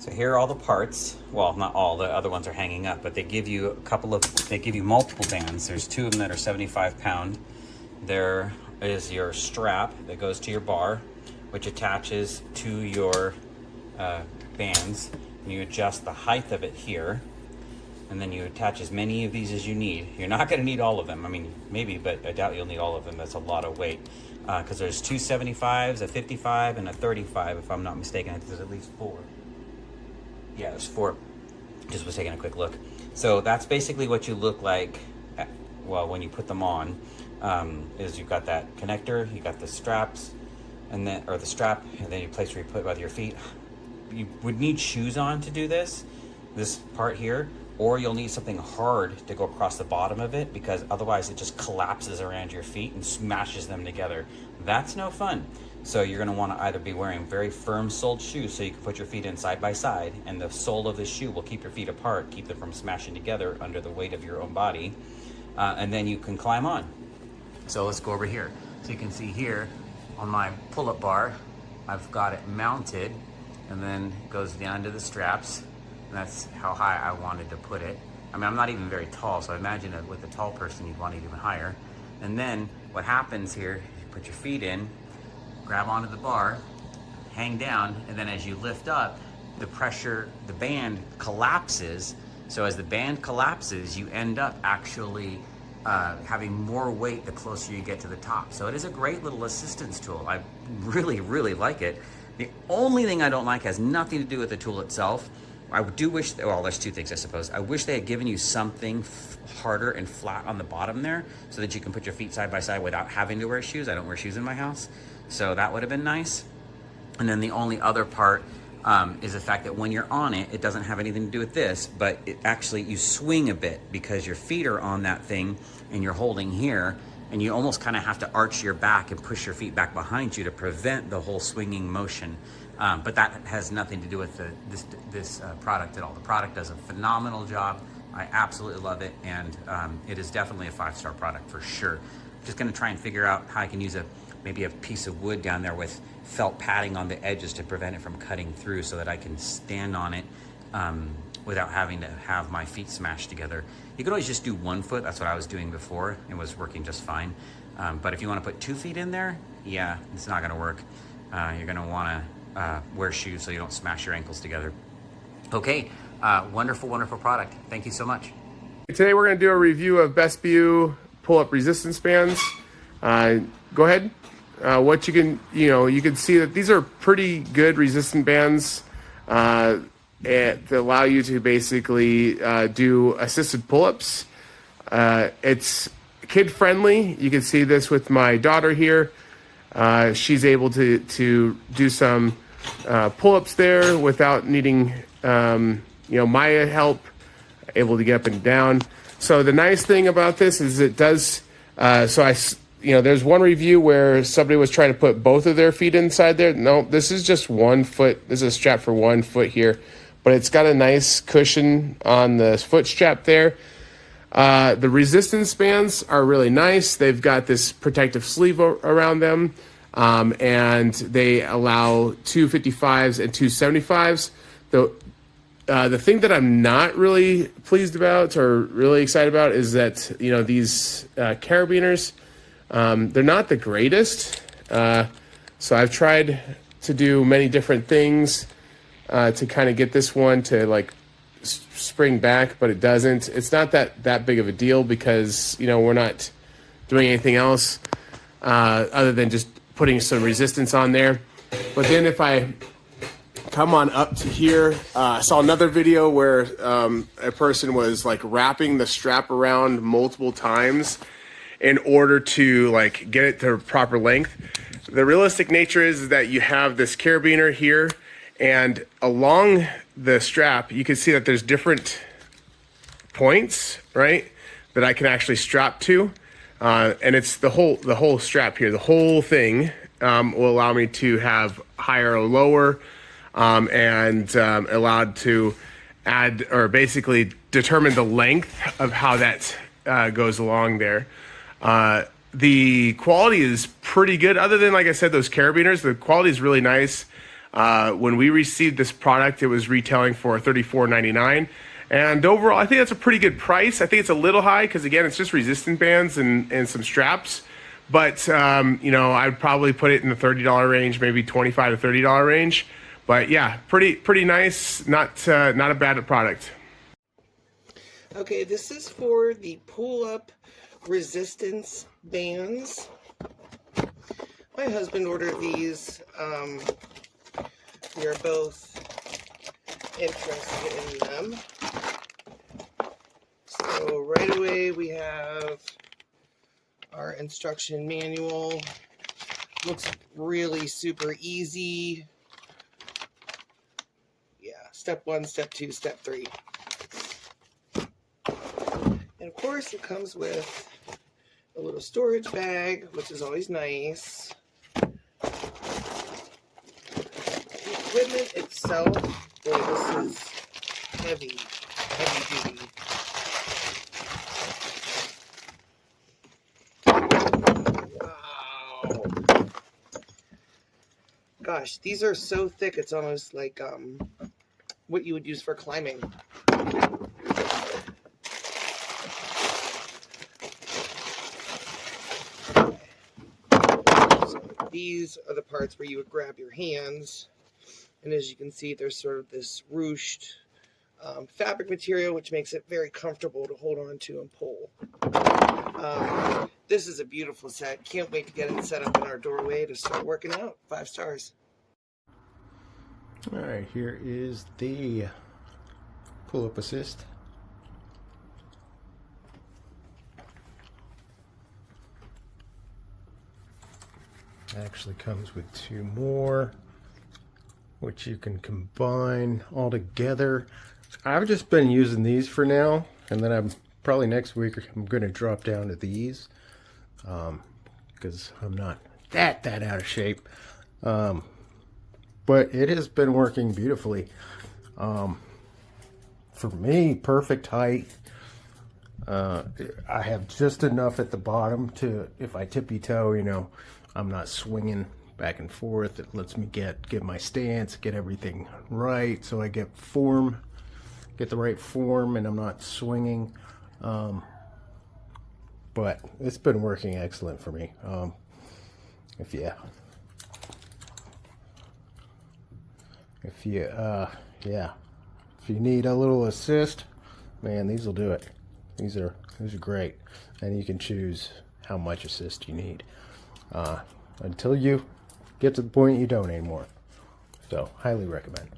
So here are all the parts. Well, not all, the other ones are hanging up, but they give you they give you multiple bands. There's 2 of them that are 75 pound. There is your strap that goes to your bar, which attaches to your bands. And you adjust the height of it here, and then you attach as many of these as you need. You're not gonna need all of them. I mean, maybe, but I doubt you'll need all of them. That's a lot of weight. Because there's 2 75s, a 55, and a 35, if I'm not mistaken. I think there's at least 4. Yeah, there's 4. Just was taking a quick look. So that's basically what you look like, when you put them on. Is you've got that connector, you got the straps, and then the strap, and then you place where you put both your feet. You would need shoes on to do this part here, or you'll need something hard to go across the bottom of it, because otherwise it just collapses around your feet and smashes them together. That's no fun. So you're gonna wanna either be wearing very firm soled shoes so you can put your feet in side by side, and the sole of the shoe will keep your feet apart, keep them from smashing together under the weight of your own body, and then you can climb on. So let's go over here. So you can see here on my pull-up bar, I've got it mounted, and then it goes down to the straps, and that's how high I wanted to put it. I mean, I'm not even very tall, so I imagine that with a tall person, you'd want it even higher. And then what happens here, you put your feet in, grab onto the bar, hang down, and then as you lift up, the band collapses. So as the band collapses, you end up actually having more weight the closer you get to the top. So it is a great little assistance tool. I really, really like it. The only thing I don't like has nothing to do with the tool itself. I do wish, well, there's 2 things, I suppose. I wish they had given you something harder and flat on the bottom there so that you can put your feet side by side without having to wear shoes. I don't wear shoes in my house, so that would have been nice. And then the only other part is the fact that when you're on it, it doesn't have anything to do with this, but it actually, you swing a bit because your feet are on that thing and you're holding here, and you almost kind of have to arch your back and push your feet back behind you to prevent the whole swinging motion. But that has nothing to do with this product at all. The product does a phenomenal job. I absolutely love it, and it is definitely a 5-star product for sure. I'm just gonna try and figure out how I can use maybe a piece of wood down there with felt padding on the edges to prevent it from cutting through, so that I can stand on it without having to have my feet smashed together. You could always just do 1 foot. That's what I was doing before. It was working just fine. But if you want to put 2 feet in there, yeah, it's not gonna work. You're gonna wanna wear shoes so you don't smash your ankles together. Okay, wonderful, wonderful product. Thank you so much. Today we're going to do a review of BesBiu pull-up resistance bands. Go ahead. What you can see that these are pretty good resistant bands that allow you to basically do assisted pull-ups. It's kid-friendly. You can see this with my daughter here. She's able to do some pull-ups there without needing my help, able to get up and down. So the nice thing about this is it does, there's one review where somebody was trying to put both of their feet inside there. No, this is just 1 foot. This is a strap for 1 foot here, but it's got a nice cushion on the foot strap there. The resistance bands are really nice. They've got this protective sleeve around them, and they allow 2 55s and 2 75s. The thing that I'm not really pleased about or really excited about is that, these carabiners, they're not the greatest. So I've tried to do many different things to kind of get this one to spring back, but it doesn't. It's not that big of a deal because, we're not doing anything else other than just putting some resistance on there. But then if I come on up to here, I saw another video where a person was wrapping the strap around multiple times in order to get it to proper length. The realistic nature is that you have this carabiner here, and along the strap you can see that there's different points, right, that I can actually strap to, and it's the whole strap here. The whole thing will allow me to have higher or lower, and allowed to add or basically determine the length of how that goes along there. The quality is pretty good. Other than, like I said, those carabiners, the quality is really nice. When we received this product, it was retailing for $34.99. And overall, I think that's a pretty good price. I think it's a little high because, again, it's just resistant bands and some straps. But, you know, I'd probably put it in the $30 range, maybe $25 to $30 range. But yeah, pretty nice. Not a bad product. Okay, this is for the pull-up resistance bands. My husband ordered these. We are both interested in them. So right away we have our instruction manual. Looks really super easy. Yeah, step 1, step 2, step 3. And of course it comes with a little storage bag, which is always nice. The equipment itself, boy, this is heavy duty. Wow. Gosh, these are so thick, it's almost like what you would use for climbing. So these are the parts where you would grab your hands, and as you can see, there's sort of this ruched fabric material, which makes it very comfortable to hold on to and pull. This is a beautiful set. Can't wait to get it set up in our doorway to start working out. 5 stars. All right, here is the pull-up assist. Actually comes with 2 more, which you can combine all together. I've just been using these for now, and then I'm probably next week I'm going to drop down to these because I'm not that out of shape. But it has been working beautifully. For me, perfect height. I have just enough at the bottom to, if I tippy toe, you know, I'm not swinging back and forth. It lets me get my stance, get everything right, so I get the right form, and I'm not swinging. But it's been working excellent for me. If you need a little assist, man, these will do it. These are great, and you can choose how much assist you need until you get to the point you don't anymore. So, highly recommend.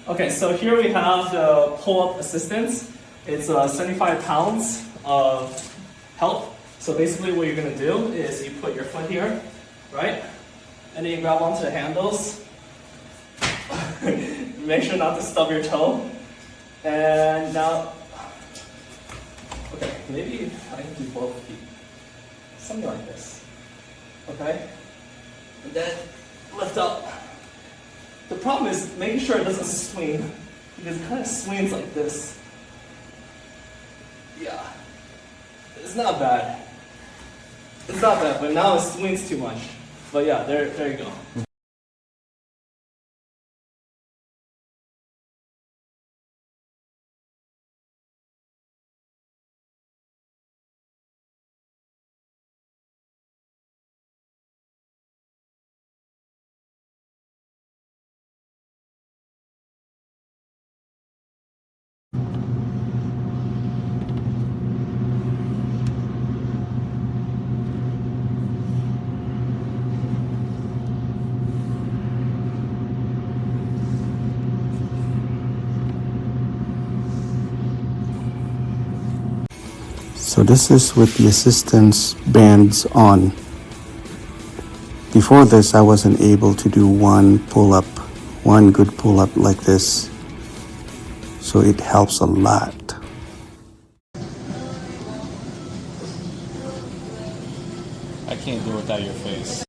Okay, so here we have the pull-up assistance. It's 75 pounds of help. So basically what you're gonna do is you put your foot here, right? And then you grab onto the handles. Make sure not to stub your toe. And now, okay, maybe I can do both feet. Something like this, okay? And then lift up. The problem is making sure it doesn't swing, because it kind of swings like this. Yeah, it's not bad. It's not bad, but now it swings too much. But yeah, there you go. So this is with the assistance bands on. Before this, I wasn't able to do one good pull-up like this. So it helps a lot. I can't do it without your face.